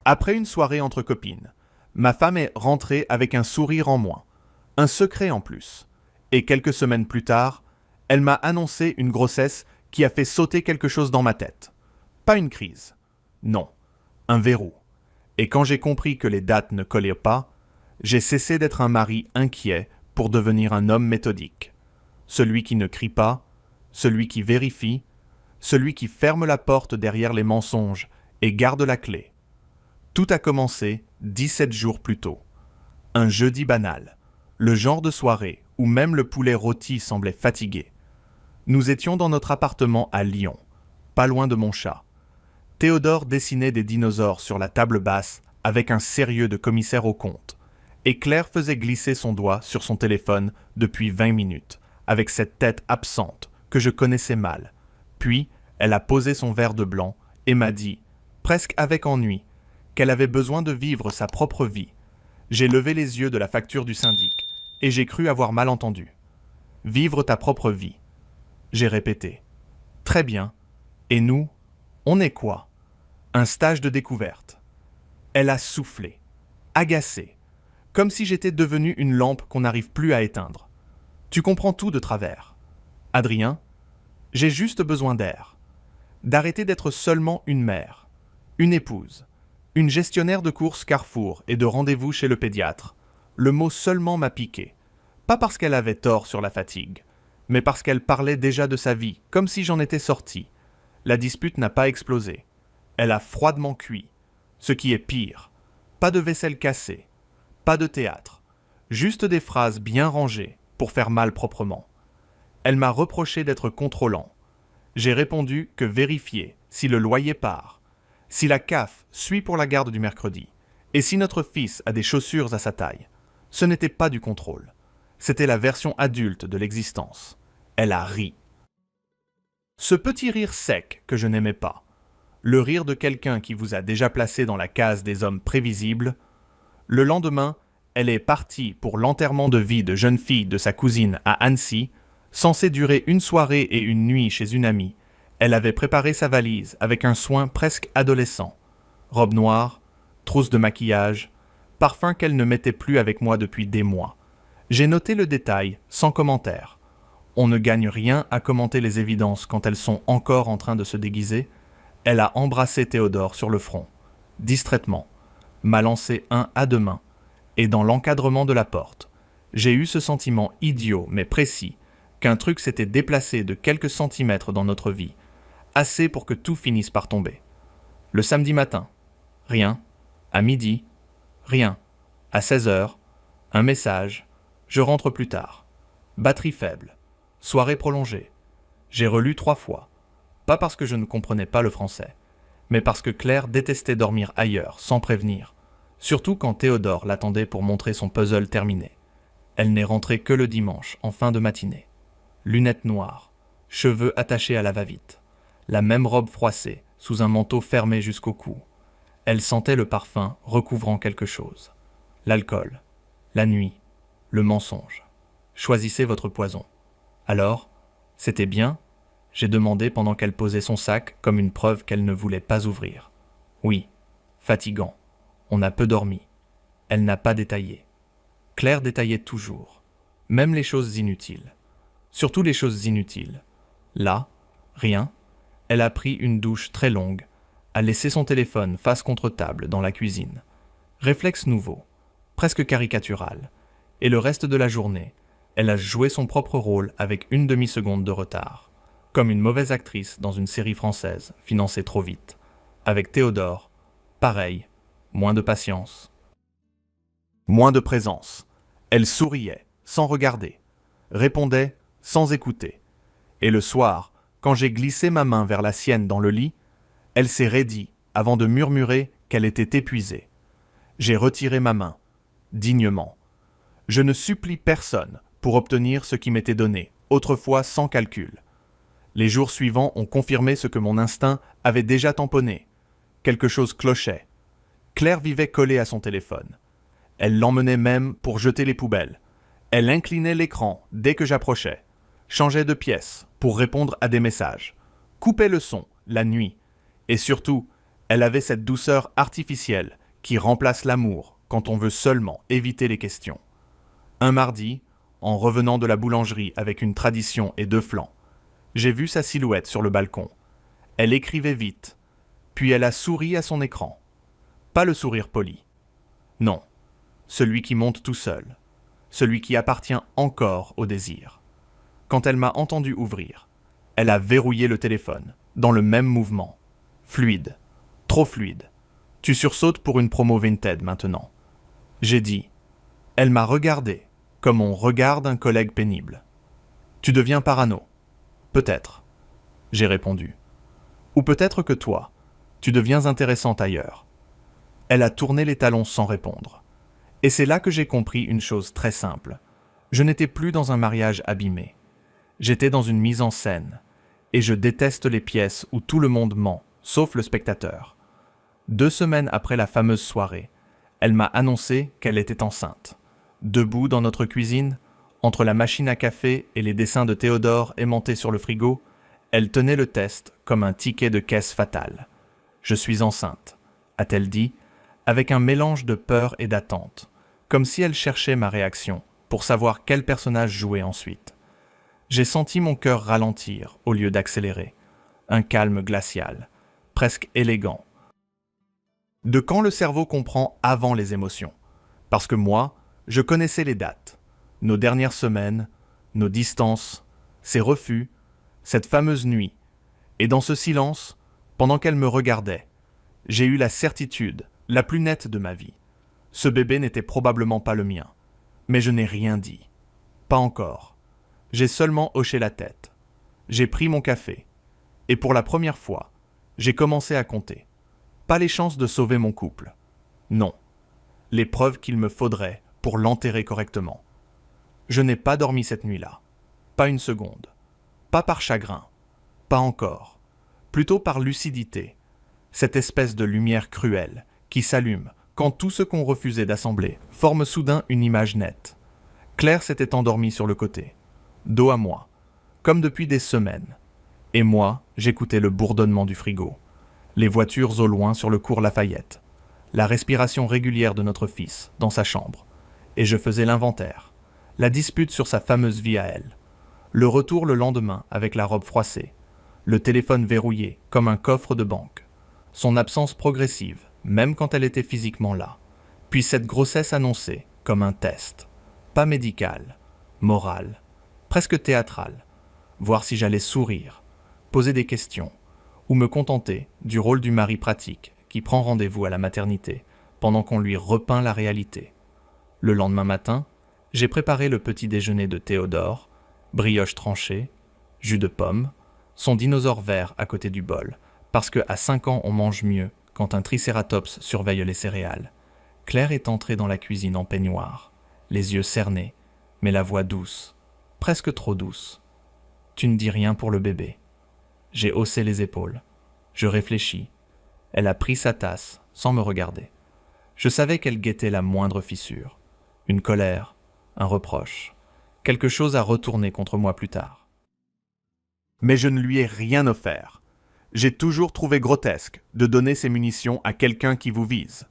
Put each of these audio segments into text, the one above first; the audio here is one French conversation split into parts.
Après une soirée entre copines, ma femme est rentrée avec un sourire en moins, un secret en plus. Et quelques semaines plus tard, elle m'a annoncé une grossesse qui a fait sauter quelque chose dans ma tête. Pas une crise. Non, un verrou. Et quand j'ai compris que les dates ne collaient pas, j'ai cessé d'être un mari inquiet pour devenir un homme méthodique. Celui qui ne crie pas, celui qui vérifie, celui qui ferme la porte derrière les mensonges et garde la clé. Tout a commencé 17 jours plus tôt. Un jeudi banal, le genre de soirée où même le poulet rôti semblait fatigué. Nous étions dans notre appartement à Lyon, pas loin de mon chat. Théodore dessinait des dinosaures sur la table basse avec un sérieux de commissaire aux comptes, et Claire faisait glisser son doigt sur son téléphone depuis 20 minutes, avec cette tête absente que je connaissais mal. Puis, elle a posé son verre de blanc et m'a dit, presque avec ennui, qu'elle avait besoin de vivre sa propre vie. J'ai levé les yeux de la facture du syndic, et j'ai cru avoir mal entendu. Vivre ta propre vie. J'ai répété. Très bien. Et nous, on est quoi? Un stage de découverte. Elle a soufflé, agacée, comme si j'étais devenu une lampe qu'on n'arrive plus à éteindre. Tu comprends tout de travers. Adrien, j'ai juste besoin d'air. D'arrêter d'être seulement une mère, une épouse, une gestionnaire de courses Carrefour et de rendez-vous chez le pédiatre. Le mot seulement m'a piqué. Pas parce qu'elle avait tort sur la fatigue, mais parce qu'elle parlait déjà de sa vie, comme si j'en étais sorti. La dispute n'a pas explosé. Elle a froidement cuit. Ce qui est pire. Pas de vaisselle cassée. Pas de théâtre. Juste des phrases bien rangées pour faire mal proprement. Elle m'a reproché d'être contrôlant. J'ai répondu que vérifier si le loyer part, si la CAF suit pour la garde du mercredi, et si notre fils a des chaussures à sa taille. Ce n'était pas du contrôle. C'était la version adulte de l'existence. Elle a ri. Ce petit rire sec que je n'aimais pas, le rire de quelqu'un qui vous a déjà placé dans la case des hommes prévisibles, le lendemain, elle est partie pour l'enterrement de vie de jeune fille de sa cousine à Annecy, censé durer une soirée et une nuit chez une amie. Elle avait préparé sa valise avec un soin presque adolescent. Robe noire, trousse de maquillage, parfum qu'elle ne mettait plus avec moi depuis des mois. J'ai noté le détail, sans commentaire. On ne gagne rien à commenter les évidences quand elles sont encore en train de se déguiser. Elle a embrassé Théodore sur le front, distraitement, m'a lancé un à deux mains, et dans l'encadrement de la porte, j'ai eu ce sentiment idiot mais précis qu'un truc s'était déplacé de quelques centimètres dans notre vie, assez pour que tout finisse par tomber. Le samedi matin, rien. À midi, rien. À 16h, un message. Je rentre plus tard. Batterie faible. Soirée prolongée. J'ai relu 3 fois. Pas parce que je ne comprenais pas le français, mais parce que Claire détestait dormir ailleurs, sans prévenir. Surtout quand Théodore l'attendait pour montrer son puzzle terminé. Elle n'est rentrée que le dimanche, en fin de matinée. Lunettes noires, cheveux attachés à la va-vite. La même robe froissée, sous un manteau fermé jusqu'au cou. Elle sentait le parfum recouvrant quelque chose. L'alcool, la nuit, le mensonge. Choisissez votre poison. Alors, c'était bien? J'ai demandé pendant qu'elle posait son sac comme une preuve qu'elle ne voulait pas ouvrir. Oui, fatigant. On a peu dormi. Elle n'a pas détaillé. Claire détaillait toujours, même les choses inutiles. Surtout les choses inutiles. Là, rien. Elle a pris une douche très longue, a laissé son téléphone face contre table dans la cuisine. Réflexe nouveau, presque caricatural. Et le reste de la journée, elle a joué son propre rôle avec une demi-seconde de retard. Comme une mauvaise actrice dans une série française financée trop vite. Avec Théodore, pareil, moins de patience. Moins de présence. Elle souriait, sans regarder. Répondait, sans écouter. Et le soir, quand j'ai glissé ma main vers la sienne dans le lit, elle s'est raidie avant de murmurer qu'elle était épuisée. J'ai retiré ma main, dignement. Je ne supplie personne pour obtenir ce qui m'était donné, autrefois sans calcul. Les jours suivants ont confirmé ce que mon instinct avait déjà tamponné. Quelque chose clochait. Claire vivait collée à son téléphone. Elle l'emmenait même pour jeter les poubelles. Elle inclinait l'écran dès que j'approchais. Changeait de pièce pour répondre à des messages. Coupait le son, la nuit. Et surtout, Elle avait cette douceur artificielle qui remplace l'amour quand on veut seulement éviter les questions. Un mardi, en revenant de la boulangerie avec une tradition et 2 flancs, j'ai vu sa silhouette sur le balcon. Elle écrivait vite, puis elle a souri à son écran. Pas le sourire poli. Non, celui qui monte tout seul, celui qui appartient encore au désir. Quand elle m'a entendu ouvrir, elle a verrouillé le téléphone, dans le même mouvement. Fluide, trop fluide. Tu sursautes pour une promo Vinted maintenant. J'ai dit, elle m'a regardé, comme on regarde un collègue pénible. Tu deviens parano. Peut-être, j'ai répondu. Ou peut-être que toi, tu deviens intéressante ailleurs. Elle a tourné les talons sans répondre. Et c'est là que j'ai compris une chose très simple. Je n'étais plus dans un mariage abîmé. J'étais dans une mise en scène. Et je déteste les pièces où tout le monde ment, sauf le spectateur. 2 semaines après la fameuse soirée, elle m'a annoncé qu'elle était enceinte. Debout dans notre cuisine, entre la machine à café et les dessins de Théodore aimantés sur le frigo, elle tenait le test comme un ticket de caisse fatal. « Je suis enceinte », a-t-elle dit, avec un mélange de peur et d'attente, comme si elle cherchait ma réaction pour savoir quel personnage jouer ensuite. J'ai senti mon cœur ralentir au lieu d'accélérer. Un calme glacial, presque élégant. De quand le cerveau comprend avant les émotions. Parce que moi, je connaissais les dates, nos dernières semaines, nos distances, ses refus, cette fameuse nuit. Et dans ce silence, pendant qu'elle me regardait, j'ai eu la certitude, la plus nette de ma vie. Ce bébé n'était probablement pas le mien. Mais je n'ai rien dit. Pas encore. J'ai seulement hoché la tête. J'ai pris mon café. Et pour la première fois, j'ai commencé à compter. Pas les chances de sauver mon couple. Non. Les preuves qu'il me faudrait pour l'enterrer correctement. Je n'ai pas dormi cette nuit-là. Pas une seconde. Pas par chagrin. Pas encore. Plutôt par lucidité. Cette espèce de lumière cruelle qui s'allume quand tout ce qu'on refusait d'assembler forme soudain une image nette. Claire s'était endormie sur le côté, dos à moi, comme depuis des semaines. Et moi, j'écoutais le bourdonnement du frigo, les voitures au loin sur le cours Lafayette, la respiration régulière de notre fils dans sa chambre. Et je faisais l'inventaire, la dispute sur sa fameuse vie à elle, le retour le lendemain avec la robe froissée, le téléphone verrouillé comme un coffre de banque, son absence progressive, même quand elle était physiquement là, puis cette grossesse annoncée comme un test, pas médical, moral, presque théâtral, voir si j'allais sourire, poser des questions, ou me contenter du rôle du mari pratique qui prend rendez-vous à la maternité pendant qu'on lui repeint la réalité. Le lendemain matin, j'ai préparé le petit déjeuner de Théodore, brioche tranchée, jus de pomme, son dinosaure vert à côté du bol, parce qu'à 5 ans on mange mieux quand un tricératops surveille les céréales. Claire est entrée dans la cuisine en peignoir, les yeux cernés, mais la voix douce, presque trop douce. « Tu ne dis rien pour le bébé. » J'ai haussé les épaules. Je réfléchis. Elle a pris sa tasse, sans me regarder. Je savais qu'elle guettait la moindre fissure. Une colère, un reproche, quelque chose à retourner contre moi plus tard. Mais je ne lui ai rien offert. J'ai toujours trouvé grotesque de donner ces munitions à quelqu'un qui vous vise.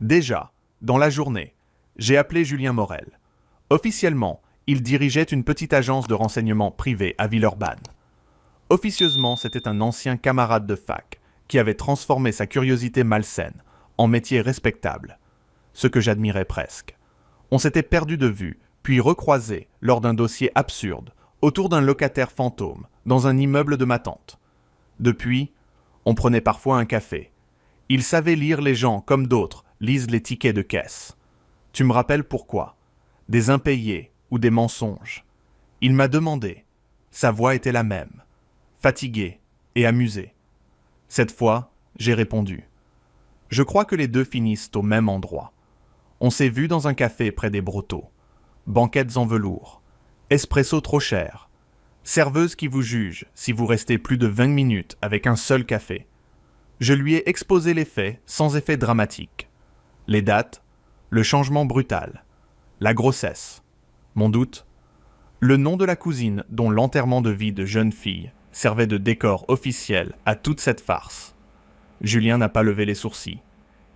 Déjà, dans la journée, j'ai appelé Julien Morel. Officiellement, il dirigeait une petite agence de renseignement privée à Villeurbanne. Officieusement, c'était un ancien camarade de fac qui avait transformé sa curiosité malsaine en métier respectable, ce que j'admirais presque. On s'était perdu de vue, puis recroisé lors d'un dossier absurde autour d'un locataire fantôme dans un immeuble de ma tante. Depuis, on prenait parfois un café. Il savait lire les gens comme d'autres lisent les tickets de caisse. Tu me rappelles pourquoi? Des impayés ou des mensonges. Il m'a demandé. Sa voix était la même, fatiguée et amusée. Cette fois, j'ai répondu. Je crois que les deux finissent au même endroit. On s'est vu dans un café près des Brotteaux. Banquettes en velours. Espresso trop cher. Serveuse qui vous juge si vous restez plus de 20 minutes avec un seul café. Je lui ai exposé les faits sans effet dramatique. Les dates, le changement brutal, la grossesse, mon doute, le nom de la cousine dont l'enterrement de vie de jeune fille servait de décor officiel à toute cette farce. Julien n'a pas levé les sourcils.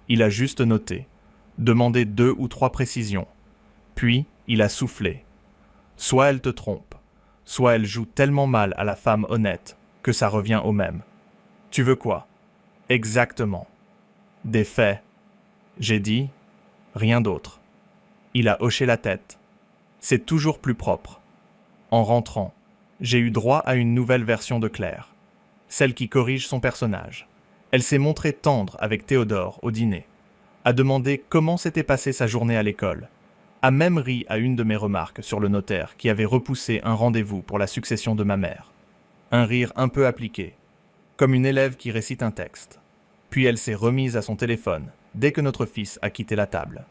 Il a juste noté, demandé 2 ou 3 précisions. Puis, il a soufflé. Soit elle te trompe, soit elle joue tellement mal à la femme honnête que ça revient au même. Tu veux quoi? Exactement. Des faits. J'ai dit, rien d'autre. Il a hoché la tête. C'est toujours plus propre. En rentrant, j'ai eu droit à une nouvelle version de Claire, celle qui corrige son personnage. Elle s'est montrée tendre avec Théodore au dîner, a demandé comment s'était passée sa journée à l'école, a même ri à une de mes remarques sur le notaire qui avait repoussé un rendez-vous pour la succession de ma mère. Un rire un peu appliqué, comme une élève qui récite un texte. Puis elle s'est remise à son téléphone dès que notre fils a quitté la table.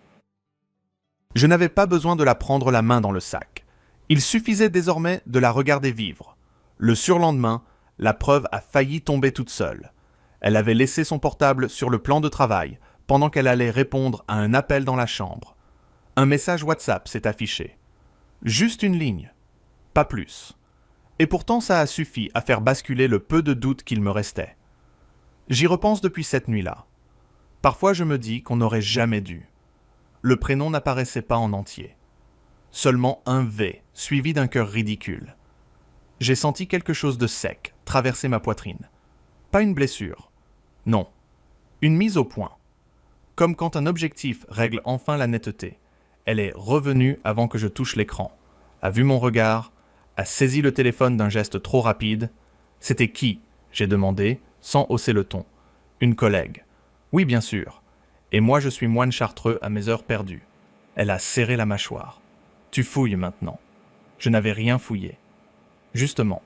Je n'avais pas besoin de la prendre la main dans le sac. Il suffisait désormais de la regarder vivre. Le surlendemain, la preuve a failli tomber toute seule. Elle avait laissé son portable sur le plan de travail pendant qu'elle allait répondre à un appel dans la chambre. Un message WhatsApp s'est affiché. Juste une ligne, pas plus. Et pourtant ça a suffi à faire basculer le peu de doute qu'il me restait. J'y repense depuis cette nuit-là. Parfois je me dis qu'on n'aurait jamais dû. Le prénom n'apparaissait pas en entier. Seulement un V, suivi d'un cœur ridicule. J'ai senti quelque chose de sec traverser ma poitrine. Pas une blessure. Non. Une mise au point. Comme quand un objectif règle enfin la netteté. Elle est revenue avant que je touche l'écran, a vu mon regard, a saisi le téléphone d'un geste trop rapide. C'était qui? J'ai demandé, sans hausser le ton. Une collègue. Oui, bien sûr. Et moi je suis moine chartreux à mes heures perdues. Elle a serré la mâchoire. Tu fouilles maintenant. Je n'avais rien fouillé. Justement,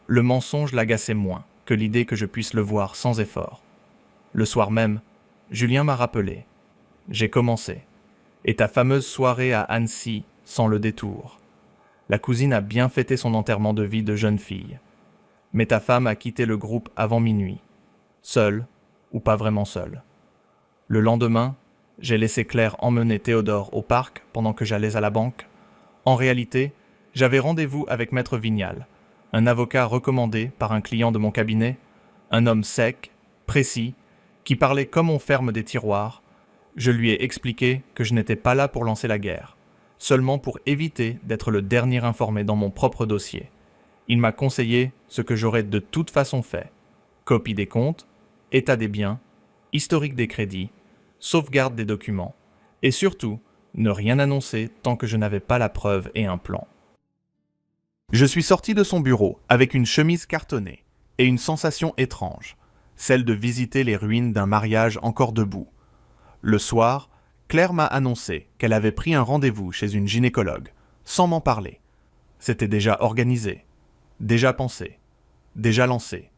le mensonge l'agaçait moins que l'idée que je puisse le voir sans effort. Le soir même, Julien m'a rappelé. J'ai commencé. Et ta fameuse soirée à Annecy sans le détour. La cousine a bien fêté son enterrement de vie de jeune fille. Mais ta femme a quitté le groupe avant minuit. Seule, ou pas vraiment seule. Le lendemain, j'ai laissé Claire emmener Théodore au parc pendant que j'allais à la banque. En réalité, j'avais rendez-vous avec Maître Vignal, un avocat recommandé par un client de mon cabinet, un homme sec, précis, qui parlait comme on ferme des tiroirs. Je lui ai expliqué que je n'étais pas là pour lancer la guerre, seulement pour éviter d'être le dernier informé dans mon propre dossier. Il m'a conseillé ce que j'aurais de toute façon fait. Copie des comptes, état des biens, historique des crédits, sauvegarde des documents, et surtout, ne rien annoncer tant que je n'avais pas la preuve et un plan. Je suis sorti de son bureau avec une chemise cartonnée et une sensation étrange, celle de visiter les ruines d'un mariage encore debout. Le soir, Claire m'a annoncé qu'elle avait pris un rendez-vous chez une gynécologue, sans m'en parler. C'était déjà organisé, déjà pensé, déjà lancé,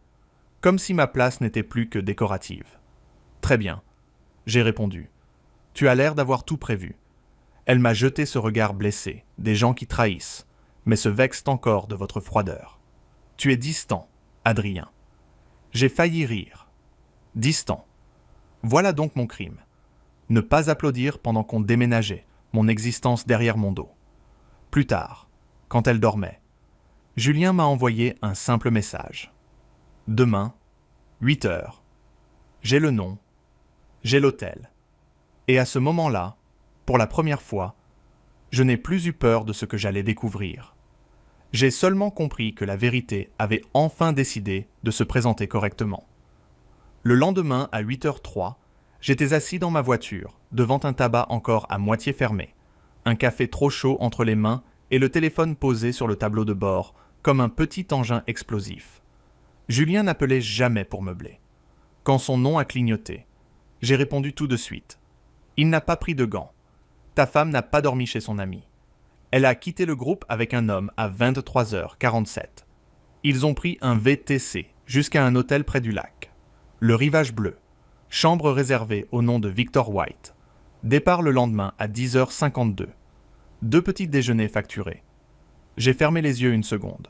comme si ma place n'était plus que décorative. Très bien, j'ai répondu. Tu as l'air d'avoir tout prévu. Elle m'a jeté ce regard blessé, des gens qui trahissent, mais se vexent encore de votre froideur. Tu es distant, Adrien. J'ai failli rire. Distant. Voilà donc mon crime. Ne pas applaudir pendant qu'on déménageait, mon existence derrière mon dos. Plus tard, quand elle dormait, Julien m'a envoyé un simple message. Demain, 8 heures. J'ai le nom, j'ai l'hôtel. Et à ce moment-là, pour la première fois, je n'ai plus eu peur de ce que j'allais découvrir. J'ai seulement compris que la vérité avait enfin décidé de se présenter correctement. Le lendemain, à 8h03, j'étais assis dans ma voiture, devant un tabac encore à moitié fermé, un café trop chaud entre les mains et le téléphone posé sur le tableau de bord, comme un petit engin explosif. Julien n'appelait jamais pour meubler. Quand son nom a clignoté, j'ai répondu tout de suite. Il n'a pas pris de gants. Ta femme n'a pas dormi chez son ami. Elle a quitté le groupe avec un homme à 23h47. Ils ont pris un VTC jusqu'à un hôtel près du lac. Le Rivage Bleu. Chambre réservée au nom de Victor White. Départ le lendemain à 10h52. 2 petits déjeuners facturés. J'ai fermé les yeux une seconde.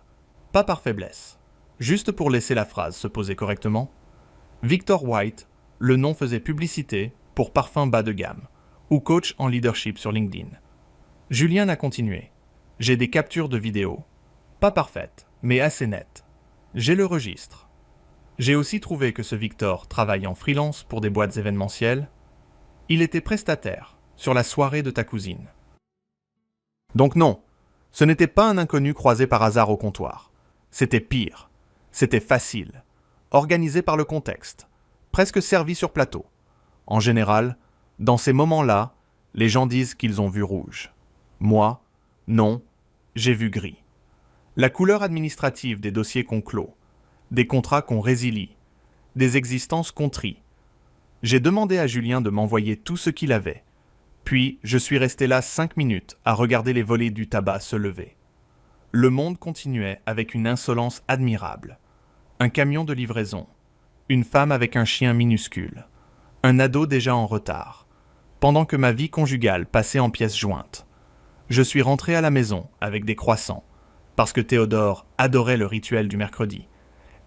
Pas par faiblesse. Juste pour laisser la phrase se poser correctement. Victor White, le nom faisait publicité pour parfum bas de gamme, ou coach en leadership sur LinkedIn. Julien a continué. J'ai des captures de vidéos. Pas parfaites, mais assez nettes. J'ai le registre. J'ai aussi trouvé que ce Victor travaille en freelance pour des boîtes événementielles. Il était prestataire sur la soirée de ta cousine. Donc non, ce n'était pas un inconnu croisé par hasard au comptoir. C'était pire. C'était facile. Organisé par le contexte. Presque servi sur plateau. En général, dans ces moments-là, les gens disent qu'ils ont vu rouge. Moi, non, j'ai vu gris. La couleur administrative des dossiers qu'on clôt, des contrats qu'on résilie, des existences qu'on trie. J'ai demandé à Julien de m'envoyer tout ce qu'il avait. Puis, je suis resté là 5 minutes à regarder les volets du tabac se lever. Le monde continuait avec une insolence admirable. Un camion de livraison, une femme avec un chien minuscule, un ado déjà en retard, pendant que ma vie conjugale passait en pièces jointes. Je suis rentré à la maison avec des croissants, parce que Théodore adorait le rituel du mercredi,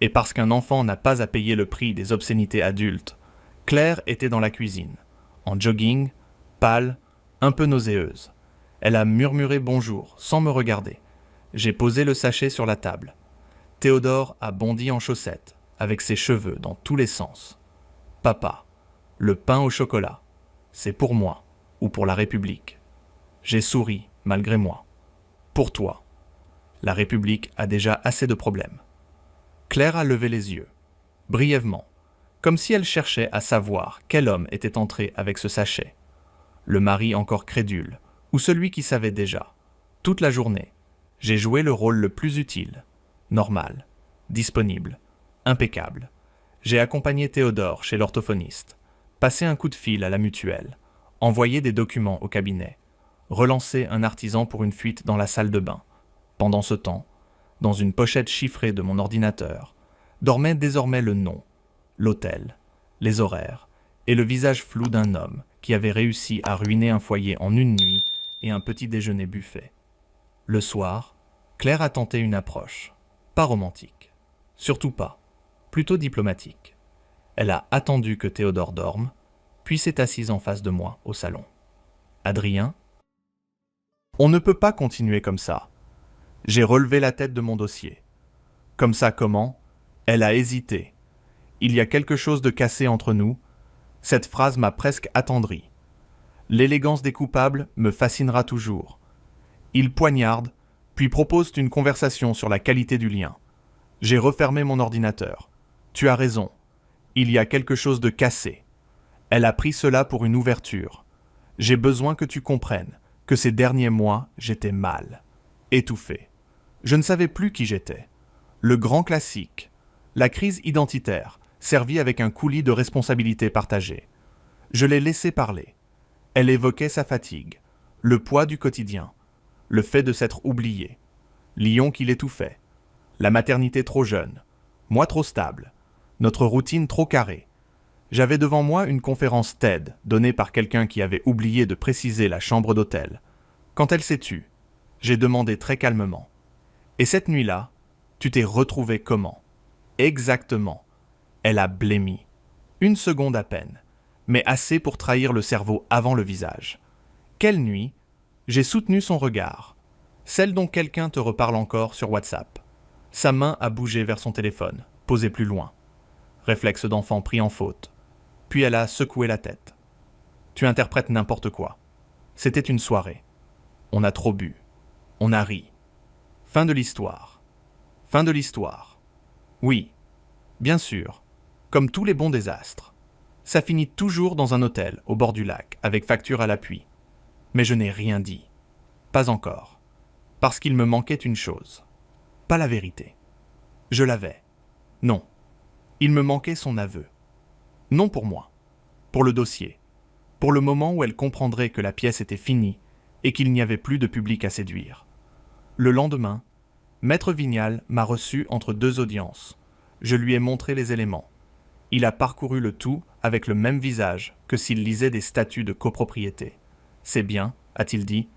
et parce qu'un enfant n'a pas à payer le prix des obscénités adultes. Claire était dans la cuisine, en jogging, pâle, un peu nauséeuse. Elle a murmuré bonjour, sans me regarder. J'ai posé le sachet sur la table. Théodore a bondi en chaussettes, avec ses cheveux dans tous les sens. Papa, le pain au chocolat, c'est pour moi, ou pour la République. J'ai souri, malgré moi. Pour toi. La République a déjà assez de problèmes. Claire a levé les yeux, brièvement, comme si elle cherchait à savoir quel homme était entré avec ce sachet. Le mari encore crédule, ou celui qui savait déjà. Toute la journée, j'ai joué le rôle le plus utile, normal, disponible, impeccable. J'ai accompagné Théodore chez l'orthophoniste, passé un coup de fil à la mutuelle, envoyé des documents au cabinet, relancé un artisan pour une fuite dans la salle de bain. Pendant ce temps, dans une pochette chiffrée de mon ordinateur, dormait désormais le nom, l'hôtel, les horaires et le visage flou d'un homme qui avait réussi à ruiner un foyer en une nuit et un petit déjeuner buffet. Le soir, Claire a tenté une approche, pas romantique, surtout pas, plutôt diplomatique. Elle a attendu que Théodore dorme, puis s'est assise en face de moi au salon. Adrien ? On ne peut pas continuer comme ça. J'ai relevé la tête de mon dossier. Comme ça comment ? Elle a hésité. Il y a quelque chose de cassé entre nous. Cette phrase m'a presque attendri. L'élégance des coupables me fascinera toujours. Ils poignardent, puis proposent une conversation sur la qualité du lien. J'ai refermé mon ordinateur. Tu as raison. Il y a quelque chose de cassé. Elle a pris cela pour une ouverture. J'ai besoin que tu comprennes que ces derniers mois, j'étais mal, étouffé. Je ne savais plus qui j'étais. Le grand classique, la crise identitaire, servie avec un coulis de responsabilité partagée. Je l'ai laissée parler. Elle évoquait sa fatigue, le poids du quotidien, le fait de s'être oublié, Lyon qui l'étouffait, la maternité trop jeune, moi trop stable, notre routine trop carrée. J'avais devant moi une conférence TED donnée par quelqu'un qui avait oublié de préciser la chambre d'hôtel. Quand elle s'est tue, j'ai demandé très calmement. Et cette nuit-là, tu t'es retrouvé comment ? Exactement. Elle a blêmi. 1 seconde à peine, mais assez pour trahir le cerveau avant le visage. Quelle nuit ? J'ai soutenu son regard. Celle dont quelqu'un te reparle encore sur WhatsApp. Sa main a bougé vers son téléphone, posé plus loin. Réflexe d'enfant pris en faute. Puis elle a secoué la tête. Tu interprètes n'importe quoi. C'était une soirée. On a trop bu. On a ri. Fin de l'histoire. Fin de l'histoire. Oui, bien sûr, comme tous les bons désastres. Ça finit toujours dans un hôtel au bord du lac, avec facture à l'appui. Mais je n'ai rien dit. Pas encore. Parce qu'il me manquait une chose. Pas la vérité. Je l'avais. Non. Il me manquait son aveu. Non pour moi. Pour le dossier. Pour le moment où elle comprendrait que la pièce était finie et qu'il n'y avait plus de public à séduire. Le lendemain, Maître Vignal m'a reçu entre 2 audiences. Je lui ai montré les éléments. Il a parcouru le tout avec le même visage que s'il lisait des statuts de copropriété. C'est bien, a-t-il dit.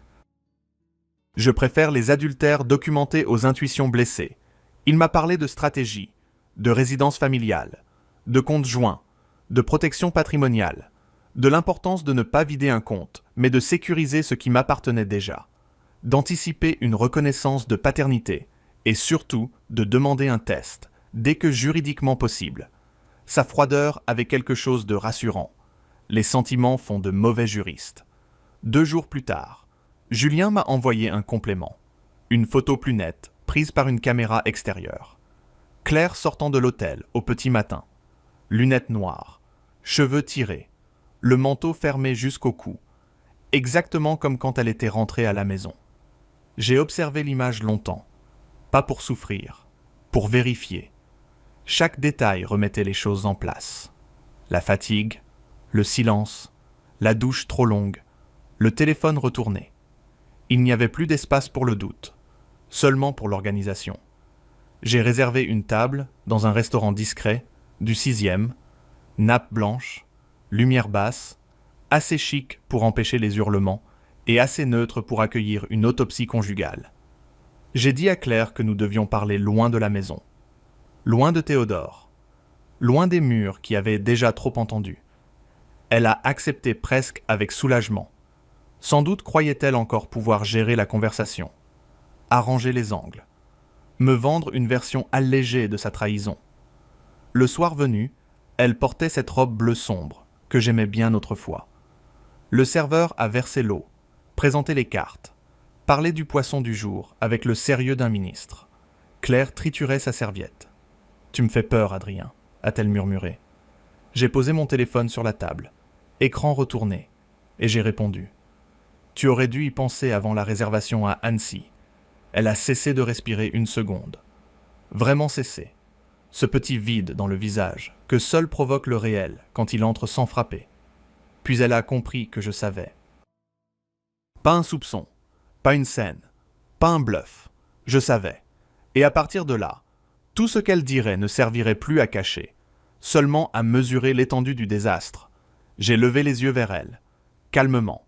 Je préfère les adultères documentés aux intuitions blessées. Il m'a parlé de stratégie, de résidence familiale, de compte joint, de protection patrimoniale, de l'importance de ne pas vider un compte, mais de sécuriser ce qui m'appartenait déjà, d'anticiper une reconnaissance de paternité, et surtout de demander un test, dès que juridiquement possible. Sa froideur avait quelque chose de rassurant. Les sentiments font de mauvais juristes. 2 jours plus tard, Julien m'a envoyé un complément. Une photo plus nette, prise par une caméra extérieure. Claire sortant de l'hôtel au petit matin. Lunettes noires, cheveux tirés, le manteau fermé jusqu'au cou, exactement comme quand elle était rentrée à la maison. J'ai observé l'image longtemps, pas pour souffrir, pour vérifier. Chaque détail remettait les choses en place. La fatigue, le silence, la douche trop longue, le téléphone retourné. Il n'y avait plus d'espace pour le doute, seulement pour l'organisation. J'ai réservé une table dans un restaurant discret, du 6e, nappe blanche, lumière basse, assez chic pour empêcher les hurlements et assez neutre pour accueillir une autopsie conjugale. J'ai dit à Claire que nous devions parler loin de la maison, loin de Théodore, loin des murs qui avaient déjà trop entendu. Elle a accepté presque avec soulagement. Sans doute croyait-elle encore pouvoir gérer la conversation, arranger les angles, me vendre une version allégée de sa trahison. Le soir venu, elle portait cette robe bleu sombre, que j'aimais bien autrefois. Le serveur a versé l'eau, présenté les cartes, parlé du poisson du jour avec le sérieux d'un ministre. Claire triturait sa serviette. « Tu me fais peur, Adrien », a-t-elle murmuré. J'ai posé mon téléphone sur la table, écran retourné, et j'ai répondu. « Tu aurais dû y penser avant la réservation à Annecy. » Elle a cessé de respirer une seconde. Vraiment cessé. Ce petit vide dans le visage que seul provoque le réel quand il entre sans frapper. Puis elle a compris que je savais. Pas un soupçon, pas une scène, pas un bluff. Je savais. Et à partir de là, tout ce qu'elle dirait ne servirait plus à cacher, seulement à mesurer l'étendue du désastre. J'ai levé les yeux vers elle, calmement,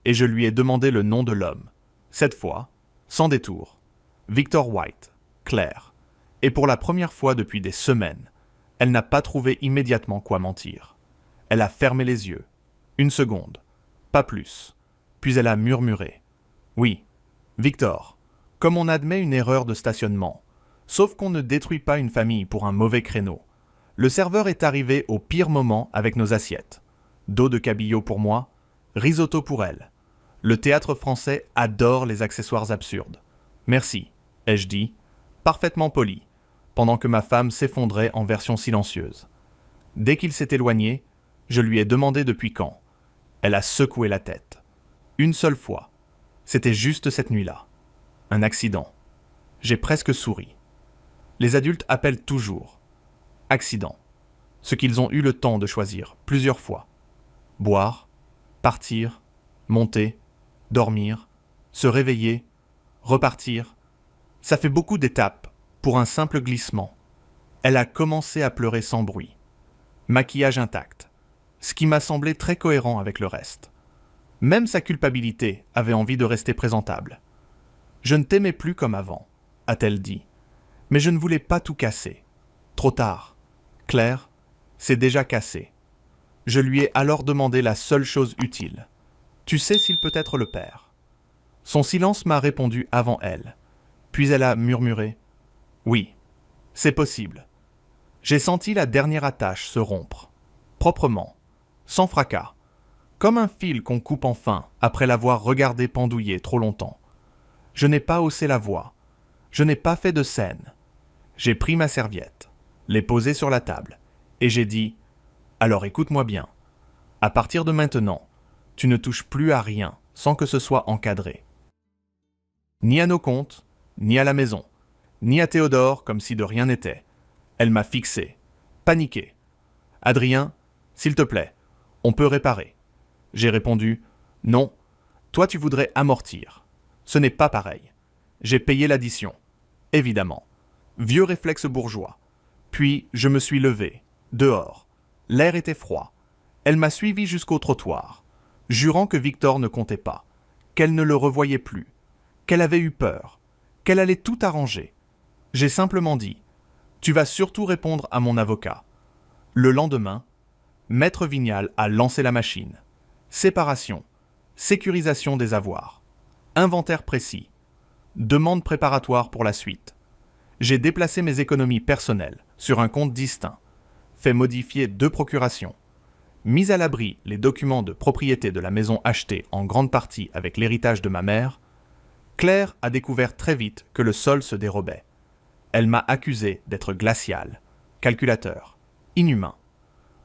et je lui ai demandé le nom de l'homme. Cette fois, sans détour. Victor White, Claire. Et pour la première fois depuis des semaines, elle n'a pas trouvé immédiatement quoi mentir. Elle a fermé les yeux. 1 seconde. Pas plus. Puis elle a murmuré. Oui, Victor, comme on admet une erreur de stationnement, sauf qu'on ne détruit pas une famille pour un mauvais créneau. Le serveur est arrivé au pire moment avec nos assiettes. Dos de cabillaud pour moi, risotto pour elle. Le théâtre français adore les accessoires absurdes. Merci, ai-je dit, parfaitement poli, pendant que ma femme s'effondrait en version silencieuse. Dès qu'il s'est éloigné, je lui ai demandé depuis quand. Elle a secoué la tête. Une seule fois. C'était juste cette nuit-là. Un accident. J'ai presque souri. Les adultes appellent toujours accident, ce qu'ils ont eu le temps de choisir plusieurs fois. Boire, partir, monter, dormir, se réveiller, repartir. Ça fait beaucoup d'étapes pour un simple glissement. Elle a commencé à pleurer sans bruit. Maquillage intact, ce qui m'a semblé très cohérent avec le reste. Même sa culpabilité avait envie de rester présentable. « Je ne t'aimais plus comme avant », a-t-elle dit. Mais je ne voulais pas tout casser. Trop tard. Claire, c'est déjà cassé. Je lui ai alors demandé la seule chose utile. « Tu sais s'il peut être le père ?» Son silence m'a répondu avant elle. Puis elle a murmuré « Oui, c'est possible. » J'ai senti la dernière attache se rompre. Proprement, sans fracas. Comme un fil qu'on coupe enfin après l'avoir regardé pendouiller trop longtemps. Je n'ai pas haussé la voix. Je n'ai pas fait de scène. J'ai pris ma serviette, l'ai posée sur la table, et j'ai dit « Alors écoute-moi bien. À partir de maintenant, tu ne touches plus à rien sans que ce soit encadré. Ni à nos comptes, ni à la maison, ni à Théodore comme si de rien n'était. » Elle m'a fixé, paniqué. « Adrien, s'il te plaît, on peut réparer. » J'ai répondu « Non, toi tu voudrais amortir. Ce n'est pas pareil. » J'ai payé l'addition. Évidemment. Vieux réflexe bourgeois. Puis je me suis levé, dehors. L'air était froid. Elle m'a suivi jusqu'au trottoir, jurant que Victor ne comptait pas, qu'elle ne le revoyait plus, qu'elle avait eu peur, qu'elle allait tout arranger. J'ai simplement dit « Tu vas surtout répondre à mon avocat. » Le lendemain, Maître Vignal a lancé la machine. Séparation, sécurisation des avoirs, inventaire précis, demande préparatoire pour la suite. J'ai déplacé mes économies personnelles sur un compte distinct, fait modifier 2 procurations, mis à l'abri les documents de propriété de la maison achetée en grande partie avec l'héritage de ma mère, Claire a découvert très vite que le sol se dérobait. Elle m'a accusé d'être glacial, calculateur, inhumain.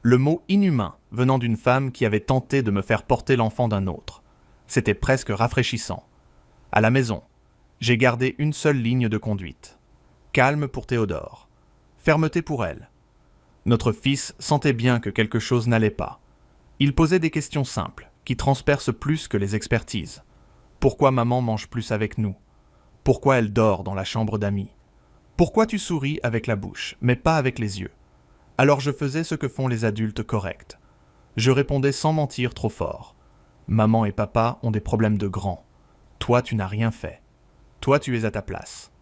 Le mot inhumain venant d'une femme qui avait tenté de me faire porter l'enfant d'un autre. C'était presque rafraîchissant. À la maison, j'ai gardé une seule ligne de conduite. Calme pour Théodore. Fermeté pour elle. Notre fils sentait bien que quelque chose n'allait pas. Il posait des questions simples, qui transpercent plus que les expertises. Pourquoi maman mange plus avec nous? Pourquoi elle dort dans la chambre d'amis? Pourquoi tu souris avec la bouche, mais pas avec les yeux? Alors je faisais ce que font les adultes corrects. Je répondais sans mentir trop fort. Maman et papa ont des problèmes de grands. Toi, tu n'as rien fait. Toi, tu es à ta place.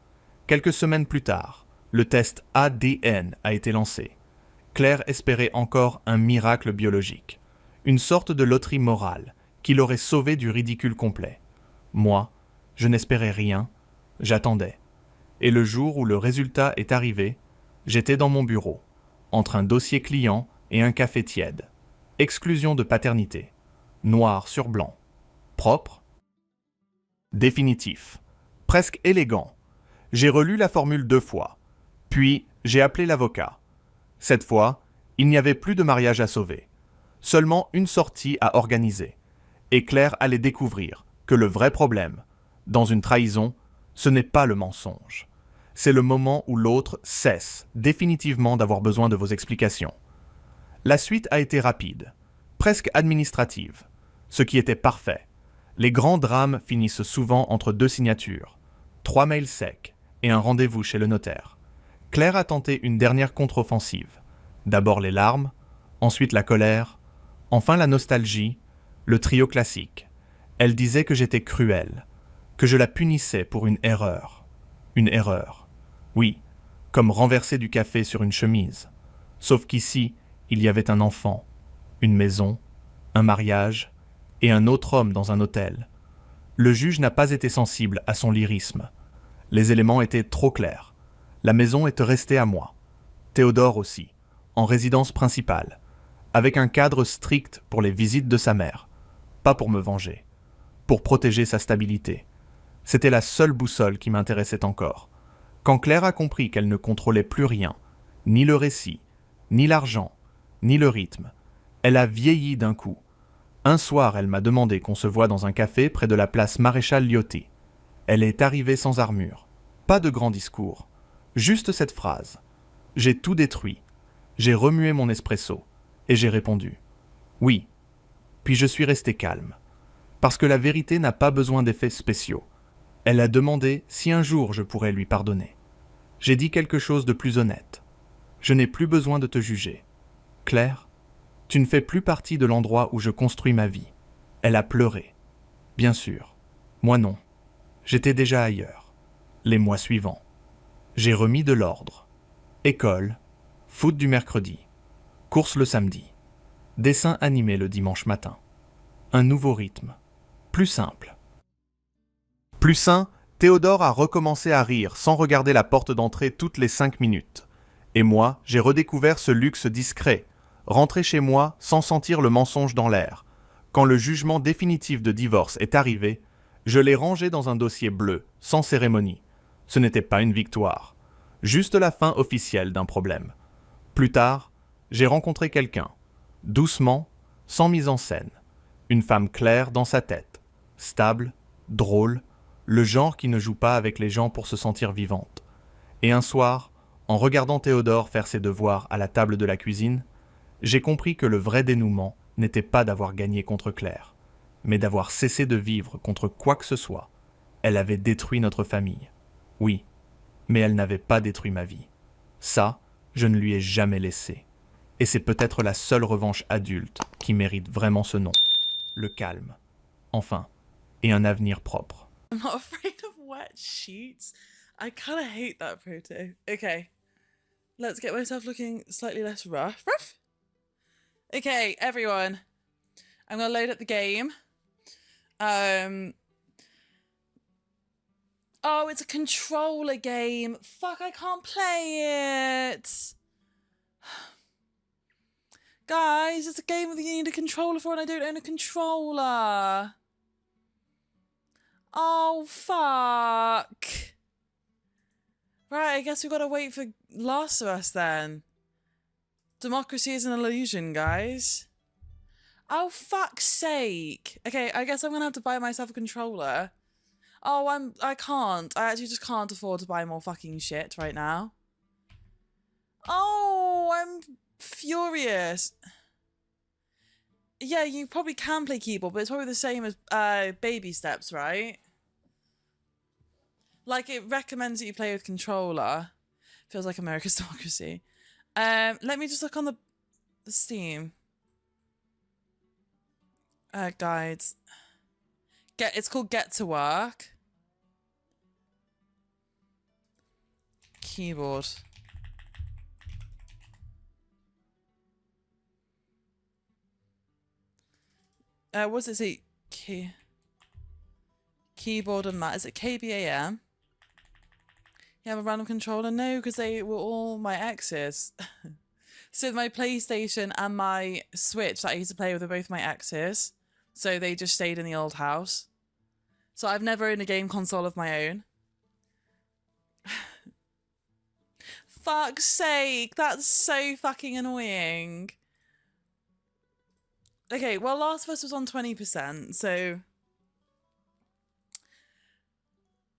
Quelques semaines plus tard, le test ADN a été lancé. Claire espérait encore un miracle biologique, une sorte de loterie morale qui l'aurait sauvée du ridicule complet. Moi, je n'espérais rien, j'attendais. Et le jour où le résultat est arrivé, j'étais dans mon bureau, entre un dossier client et un café tiède. Exclusion de paternité. Noir sur blanc. Propre. Définitif. Presque élégant. J'ai relu la formule 2 fois. Puis, j'ai appelé l'avocat. Cette fois, il n'y avait plus de mariage à sauver. Seulement une sortie à organiser. Et Claire allait découvrir que le vrai problème, dans une trahison, ce n'est pas le mensonge. C'est le moment où l'autre cesse définitivement d'avoir besoin de vos explications. La suite a été rapide, presque administrative, ce qui était parfait. Les grands drames finissent souvent entre 2 signatures, 3 mails secs et un rendez-vous chez le notaire. Claire a tenté une dernière contre-offensive. D'abord les larmes, ensuite la colère, enfin la nostalgie, le trio classique. Elle disait que j'étais cruel, que je la punissais pour une erreur. Une erreur. Oui, comme renverser du café sur une chemise. Sauf qu'ici, il y avait un enfant, une maison, un mariage et un autre homme dans un hôtel. Le juge n'a pas été sensible à son lyrisme. Les éléments étaient trop clairs. La maison était restée à moi. Théodore aussi, en résidence principale, avec un cadre strict pour les visites de sa mère. Pas pour me venger, pour protéger sa stabilité. C'était la seule boussole qui m'intéressait encore. Quand Claire a compris qu'elle ne contrôlait plus rien, ni le récit, ni l'argent, ni le rythme, elle a vieilli d'un coup. Un soir, elle m'a demandé qu'on se voie dans un café près de la place Maréchal Lyoté. Elle est arrivée sans armure. Pas de grand discours. Juste cette phrase. J'ai tout détruit. J'ai remué mon espresso. Et j'ai répondu. Oui. Puis je suis resté calme. Parce que la vérité n'a pas besoin d'effets spéciaux. Elle a demandé si un jour je pourrais lui pardonner. J'ai dit quelque chose de plus honnête. Je n'ai plus besoin de te juger. Claire, tu ne fais plus partie de l'endroit où je construis ma vie. Elle a pleuré. Bien sûr. Moi non. J'étais déjà ailleurs. Les mois suivants. J'ai remis de l'ordre. École, foot du mercredi, course le samedi, dessin animé le dimanche matin. Un nouveau rythme. Plus simple. Plus sain, Théodore a recommencé à rire sans regarder la porte d'entrée toutes les 5 minutes. Et moi, j'ai redécouvert ce luxe discret, rentré chez moi sans sentir le mensonge dans l'air. Quand le jugement définitif de divorce est arrivé, je l'ai rangé dans un dossier bleu, sans cérémonie. Ce n'était pas une victoire, juste la fin officielle d'un problème. Plus tard, j'ai rencontré quelqu'un, doucement, sans mise en scène. Une femme claire dans sa tête, stable, drôle, le genre qui ne joue pas avec les gens pour se sentir vivante. Et un soir, en regardant Théodore faire ses devoirs à la table de la cuisine, j'ai compris que le vrai dénouement n'était pas d'avoir gagné contre Claire, mais d'avoir cessé de vivre contre quoi que ce soit. Elle avait détruit notre famille. Oui, mais elle n'avait pas détruit ma vie. Ça, je ne lui ai jamais laissé. Et c'est peut-être la seule revanche adulte qui mérite vraiment ce nom. Le calme. Enfin, et un avenir propre. I'm not afraid of wet sheets. I kind of hate that photo. Okay, let's get myself looking slightly less rough. Rough? Okay, everyone. I'm gonna load up the game. Oh, it's a controller game. Fuck, I can't play it. Guys, it's a game that you need a controller for and I don't own a controller. Oh, fuck. Right, I guess we've got to wait for Last of Us then. Democracy is an illusion, guys. Oh, fuck's sake. Okay, I guess I'm going to have to buy myself a controller. Oh, I can't. I actually just can't afford to buy more fucking shit right now. Oh, I'm furious. Yeah, you probably can play keyboard, but it's probably the same as baby steps, right? Like, it recommends that you play with controller. Feels like America's Democracy. Let me just look on the Steam. Guides. It's called Get to Work. Keyboard. What does it say? Keyboard and mouse. Is it KBAM? You have a random controller? No, because they were all my exes. So my PlayStation and my Switch that I used to play with are both my exes. So they just stayed in the old house. So I've never owned a game console of my own. Fuck's sake, that's so fucking annoying. Okay, well, Last of Us was on 20%, so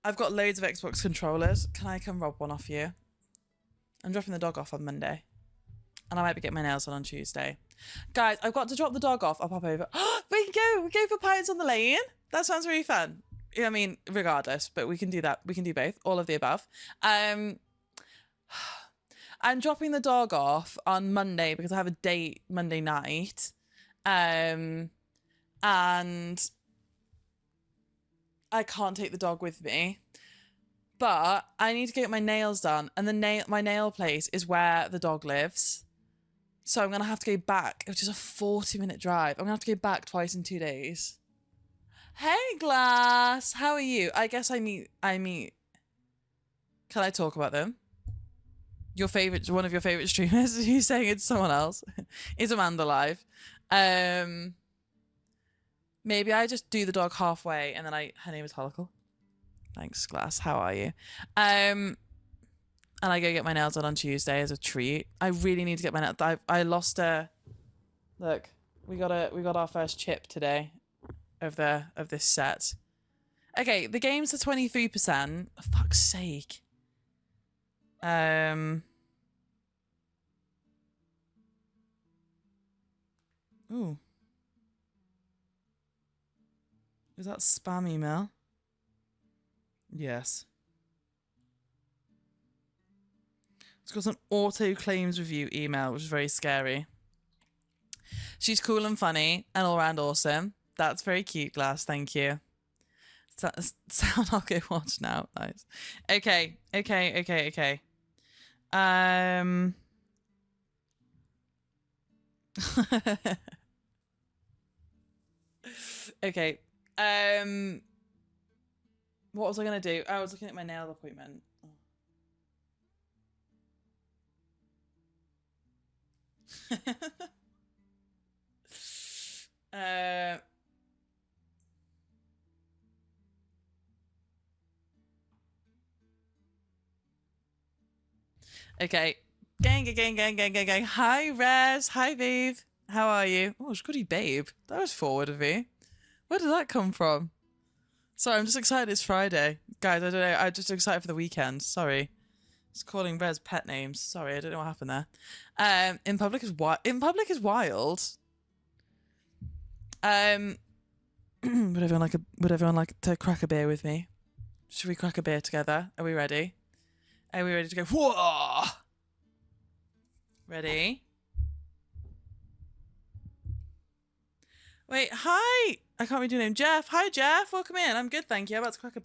I've got loads of Xbox controllers. Can I come rob one off you? I'm dropping the dog off on Monday. And I might be getting my nails done on Tuesday. Guys, I've got to drop the dog off. I'll pop over. We can go for Pirates on the Lane. That sounds really fun. I mean, regardless, but we can do that. We can do both. All of the above. I'm dropping the dog off on Monday because I have a date Monday night. And I can't take the dog with me. But I need to get my nails done. And my nail place is where the dog lives. So I'm going to have to go back, which is a 40-minute drive. I'm going to have to go back twice in 2 days. Hey, Glass. How are you? I guess I meet. Can I talk about them? One of your favorite streamers? Are you saying it's someone else? Is Amanda live? Maybe I just do the dog halfway and then her name is Holocaust. Thanks, Glass. How are you? And I go get my nails done on Tuesday as a treat. I really need to get my nails. I lost a. Look, we got our first chip today, of this set. Okay, the game's at 23%. For fuck's sake. Ooh. Is that spam email? Yes. It's got an auto claims review email, which is very scary. She's cool and funny and all around awesome. That's very cute, Glass. Thank you. Sound I'll go watch now. Nice. Okay. Okay. What was I gonna do? I was looking at my nail appointment. Okay. Gang. Hi, Rez. Hi, Babe. How are you? Oh, it's goody, Babe. That was forward of me. Where did that come from? Sorry, I'm just excited it's Friday. Guys, I don't know. I'm just excited for the weekend. Sorry. It's calling Rez pet names. Sorry, I don't know what happened there. In public is wild. Would everyone like to crack a beer with me? Should we crack a beer together? Are we ready? Are we ready to go? Whoa! Ready? Wait, hi! I can't read your name. Jeff. Hi, Jeff. Welcome in. I'm good, thank you. I'm about to crack a beer.